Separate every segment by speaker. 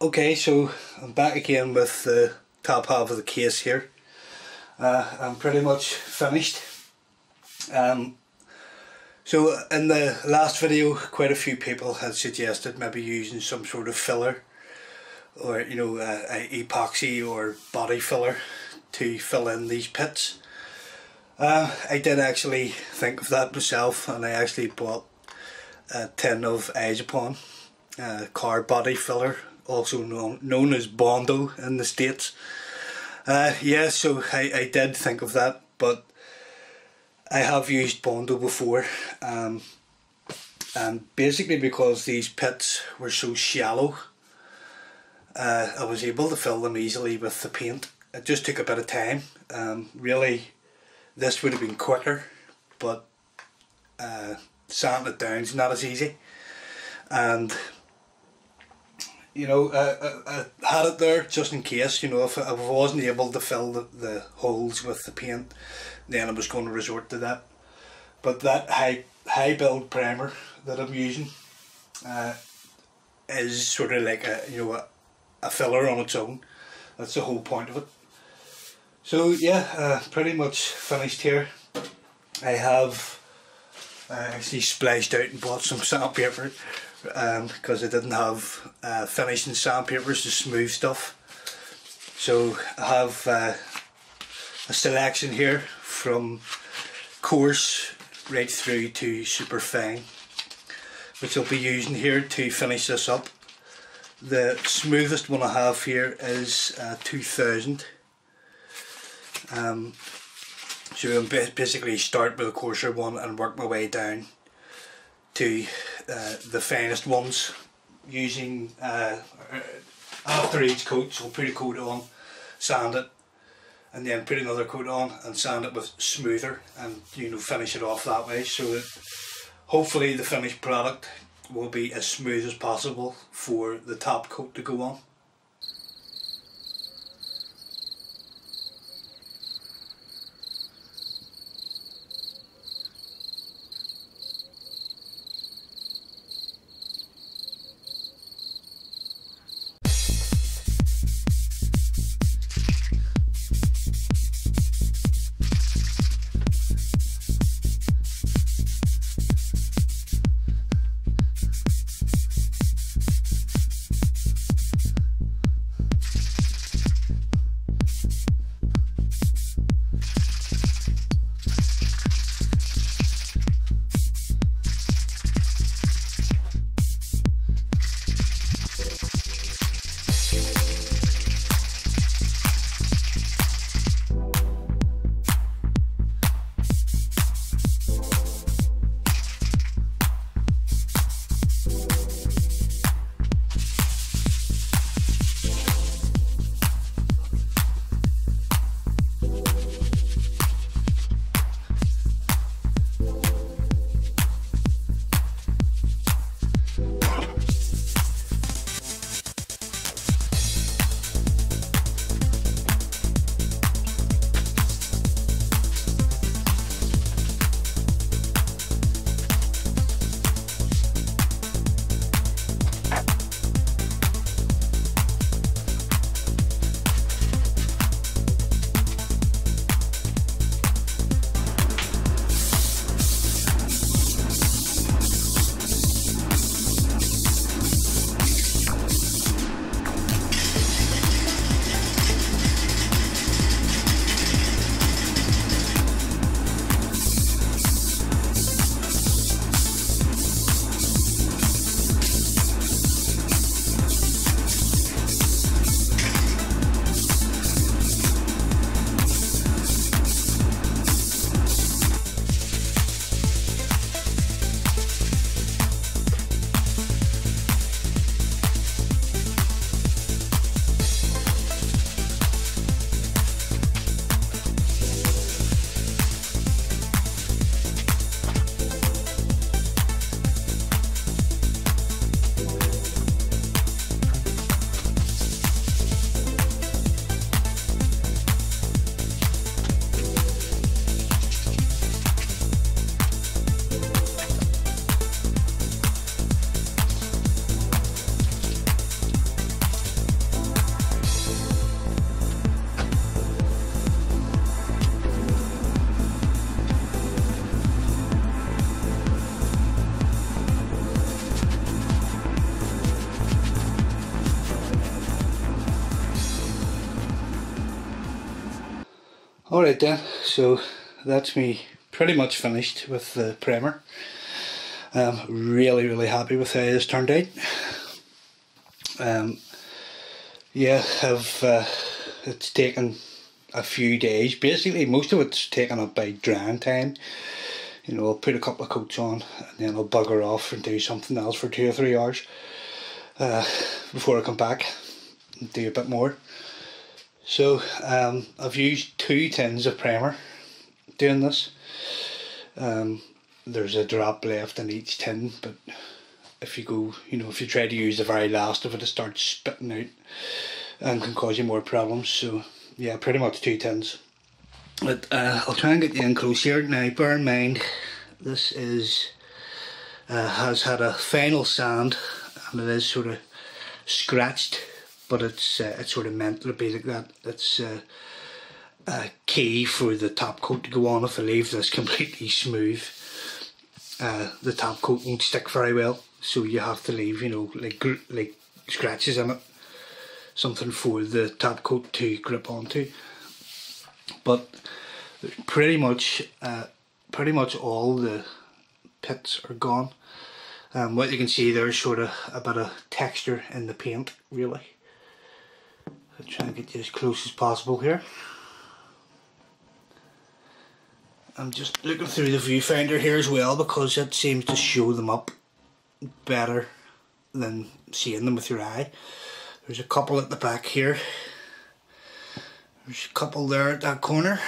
Speaker 1: Okay, so I'm back again with the top half of the case here. I'm pretty much finished. So in the last video, quite a few people had suggested maybe using some sort of filler, or a epoxy or body filler to fill in these pits. I did actually think of that myself, and I actually bought a tin of Izopon car body filler, also known as Bondo in the States. Yeah, so I did think of that, but I have used Bondo before, and basically because these pits were so shallow, I was able to fill them easily with the paint. It just took a bit of time. Really, this would have been quicker, but sanding it down is not as easy. And I had it there just in case, if I wasn't able to fill the holes with the paint, then I was going to resort to that. But that high build primer that I'm using is sort of like a filler on its own. That's the whole point of it. So yeah, pretty much finished here. I have actually splashed out and bought some sandpaper, because I didn't have finishing sandpapers to smooth stuff. So I have a selection here from coarse right through to super fine, which I'll be using here to finish this up. The smoothest one I have here is 2000. So I'm basically start with a coarser one and work my way down to the finest ones, using after each coat. So I'll put a coat on, sand it, and then put another coat on and sand it with smoother, and finish it off that way, so that hopefully the finished product will be as smooth as possible for the top coat to go on. Alright then, so that's me pretty much finished with the primer. I'm really happy with how this turned out. Yeah, it's taken a few days. Basically most of it's taken up by drying time. You know, I'll put a couple of coats on and then I'll bugger off and do something else for 2 or 3 hours before I come back and do a bit more. So I've used 2 tins of primer doing this. There's a drop left in each tin, but if you go, you know, if you try to use the very last of it, it starts spitting out and can cause you more problems. So yeah, pretty much 2 tins. But I'll try and get you in close here. Now bear in mind, this is has had a final sand and it is sort of scratched, but it's sort of meant to be like that. It's a key for the top coat to go on. If I leave this completely smooth, the top coat won't stick very well, so you have to leave, you know, like scratches in it, something for the top coat to grip onto. But pretty much all the pits are gone. What you can see there's sort of a bit of texture in the paint, really. I'll try and get you as close as possible here. I'm just looking through the viewfinder here as well, because it seems to show them up better than seeing them with your eye. There's a couple at the back here. There's a couple there at that corner.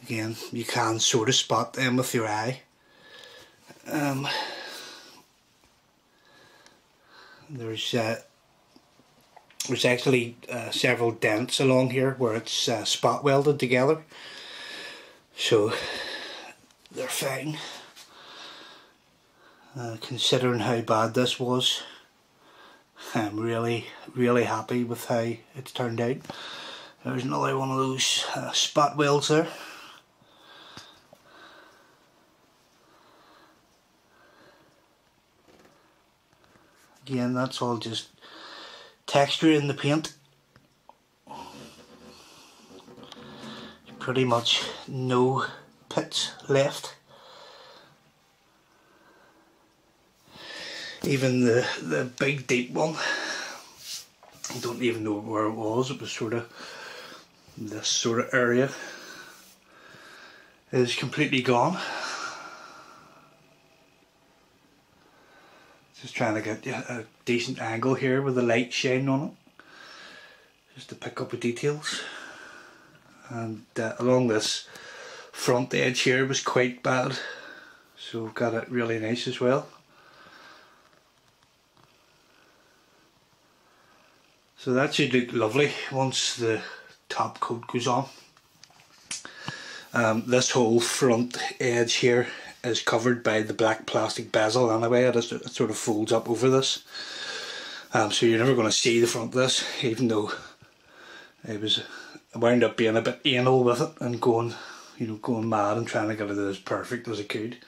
Speaker 1: Again, you can sort of spot them with your eye. There's actually several dents along here where it's spot welded together, so they're fine. Considering how bad this was, I'm really happy with how it's turned out. There's another one of those spot welds there. Again, that's all just texture in the paint. Pretty much no pits left. Even the big deep one, I don't even know where it was. It was sort of this sort of area is completely gone. Just trying to get a decent angle here with the light shining on it, just to pick up the details. And along this front edge here was quite bad, so we've got it really nice as well. So that should look lovely once the top coat goes on. This whole front edge here is covered by the black plastic bezel anyway. It sort of folds up over this, so you're never going to see the front of this, even though I wound up being a bit anal with it and going mad and trying to get it as perfect as I could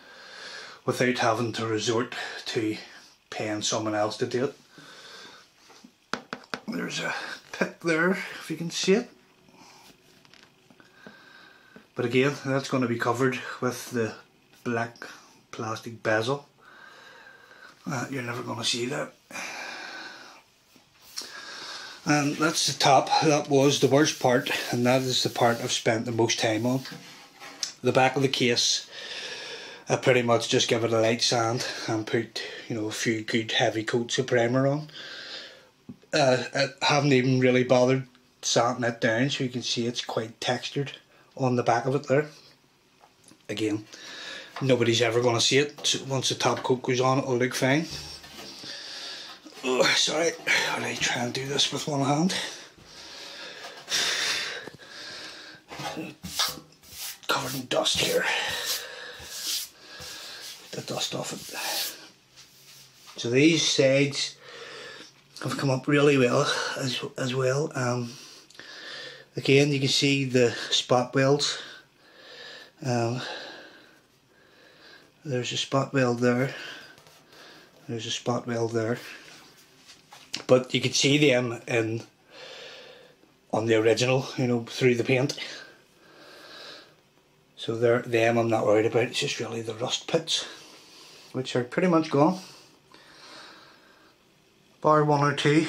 Speaker 1: without having to resort to paying someone else to do it. There's a pit there, if you can see it. But again, that's going to be covered with the black plastic bezel. You're never going to see that. And that's the top. That was the worst part, and that is the part I've spent the most time on. The back of the case, I pretty much just give it a light sand and put, you know, a few good heavy coats of primer on. I haven't even really bothered sanding it down, so you can see it's quite textured on the back of it there. Again, nobody's ever going to see it. So once the top coat goes on, it'll look fine. Oh, sorry, I'll try and do this with one hand. Covered in dust here. Get the dust off it. So these sides have come up really well as well. Again, you can see the spot welds. There's a spot weld there. There's a spot weld there. But you can see them in on the original, you know, through the paint. So them I'm not worried about, it's just really the rust pits, which are pretty much gone. Bar one or two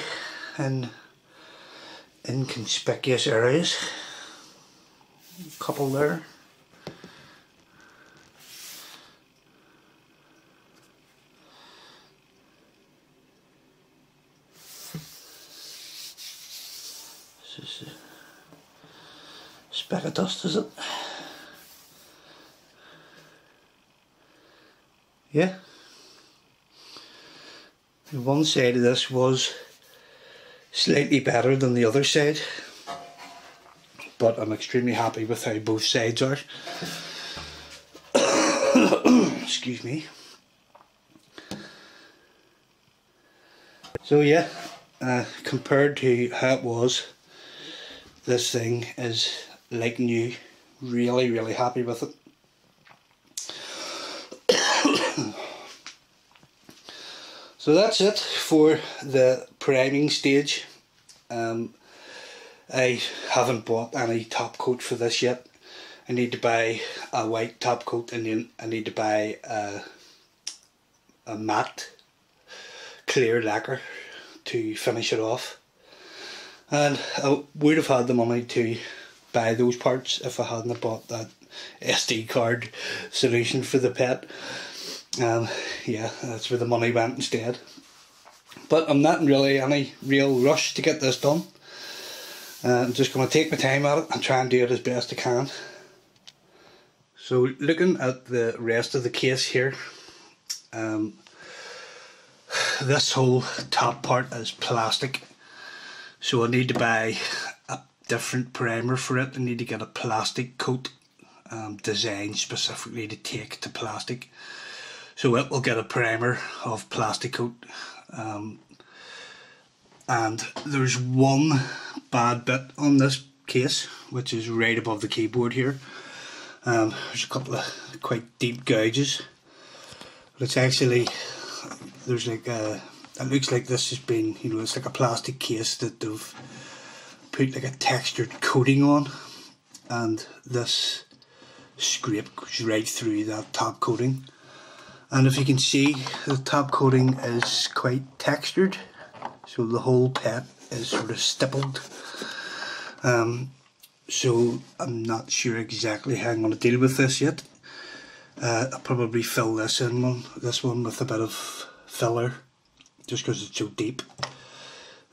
Speaker 1: in inconspicuous areas. A couple there. This is a speck of dust, is it? Yeah. One side of this was slightly better than the other side, but I'm extremely happy with how both sides are. Excuse me. So yeah, compared to how it was, this thing is like new. Really happy with it. So that's it for the priming stage. I haven't bought any top coat for this yet. I need to buy a white top coat, and then I need to buy a matte clear lacquer to finish it off. And I would have had the money to buy those parts if I hadn't bought that SD card solution for the PET. Yeah, that's where the money went instead. But I'm not in really any real rush to get this done. I'm just going to take my time at it and try and do it as best I can. So looking at the rest of the case here, this whole top part is plastic, so I need to buy a different primer for it. I need to get a plastic coat designed specifically to take to plastic. So it will get a primer of plastic coat, and there's one bad bit on this case, which is right above the keyboard here. There's a couple of quite deep gouges, but it's actually, there's like it looks like this has been, you know, it's like a plastic case that they've put like a textured coating on, and this scrape goes right through that top coating. And if you can see, the top coating is quite textured, so the whole PET is sort of stippled. So I'm not sure exactly how I'm going to deal with this yet. I'll probably fill this one with a bit of filler, just because it's so deep.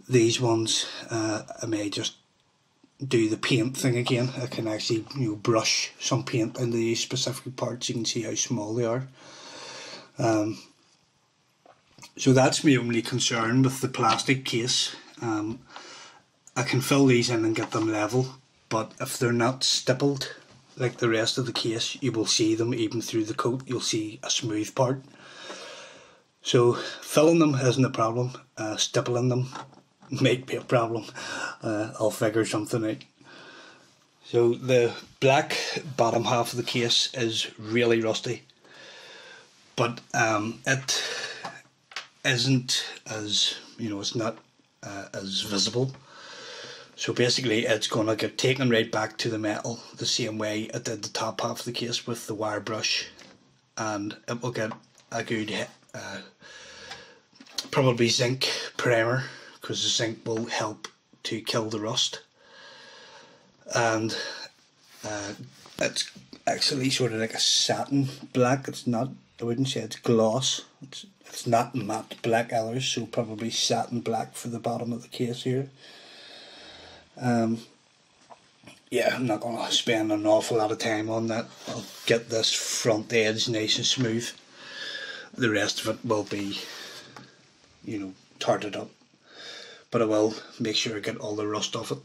Speaker 1: These ones I may just do the paint thing again. I can actually, you know, brush some paint into these specific parts. You can see how small they are. So that's my only concern with the plastic case. I can fill these in and get them level, but if they're not stippled like the rest of the case, you will see them even through the coat. You'll see a smooth part. So filling them isn't a problem. Stippling them might be a problem. I'll figure something out. So the black bottom half of the case is really rusty, but it isn't as, you know, it's not as visible. So basically it's going to get taken right back to the metal the same way it did the top half of the case with the wire brush, and it will get a good probably zinc primer, because the zinc will help to kill the rust. And it's actually sort of like a satin black. It's not, I wouldn't say it's gloss, it's not matte black either, so probably satin black for the bottom of the case here. Yeah, I'm not going to spend an awful lot of time on that. I'll get this front edge nice and smooth. The rest of it will be, you know, tarted up, but I will make sure I get all the rust off it.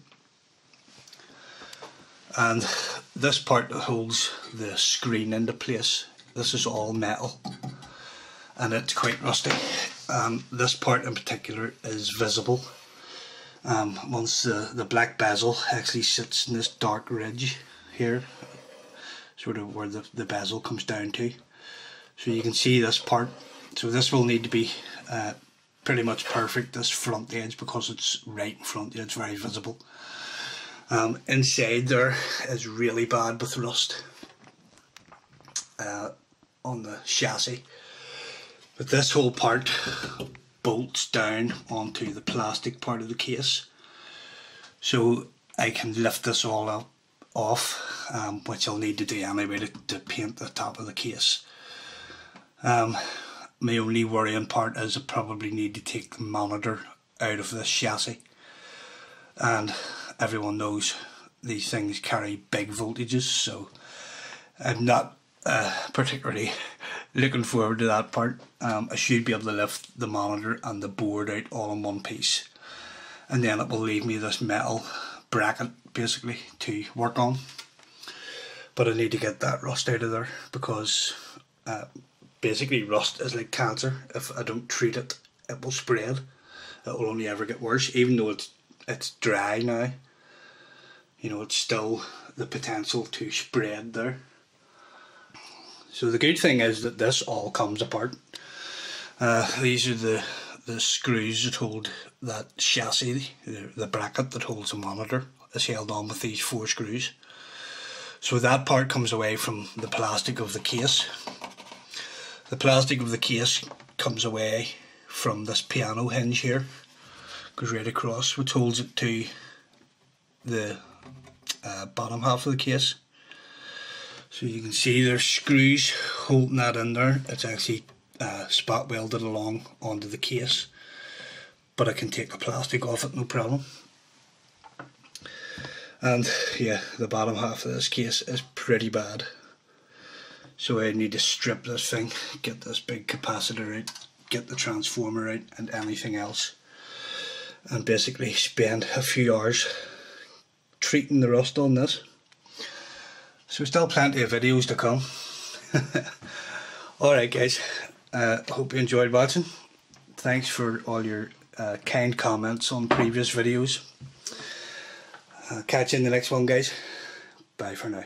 Speaker 1: And this part that holds the screen into place, this is all metal and it's quite rusty. This part in particular is visible. Once the black bezel actually sits in this dark ridge here, sort of where the bezel comes down to, so you can see this part. So this will need to be pretty much perfect, this front edge, because it's right in front, it's very visible. Inside there is really bad with rust on the chassis, but this whole part bolts down onto the plastic part of the case, so I can lift this all up off, which I'll need to do anyway to paint the top of the case. My only worrying part is I probably need to take the monitor out of this chassis, and everyone knows these things carry big voltages, so I'm not particularly looking forward to that part. I should be able to lift the monitor and the board out all in one piece, and then it will leave me this metal bracket basically to work on. But I need to get that rust out of there, because basically rust is like cancer. If I don't treat it, it will spread. It will only ever get worse, even though it's dry now. You know, it's still the potential to spread there. So the good thing is that this all comes apart. These are the screws that hold that chassis. The bracket that holds the monitor is held on with these 4 screws. So that part comes away from the plastic of the case. The plastic of the case comes away from this piano hinge here, goes right across, which holds it to the bottom half of the case. So you can see there's screws holding that in there. It's actually spot welded along onto the case, but I can take the plastic off it no problem. And yeah, the bottom half of this case is pretty bad, so I need to strip this thing, get this big capacitor out, get the transformer out and anything else, and basically spend a few hours treating the rust on this. So still plenty of videos to come. Alright guys, hope you enjoyed watching. Thanks for all your kind comments on previous videos. Catch you in the next one guys. Bye for now.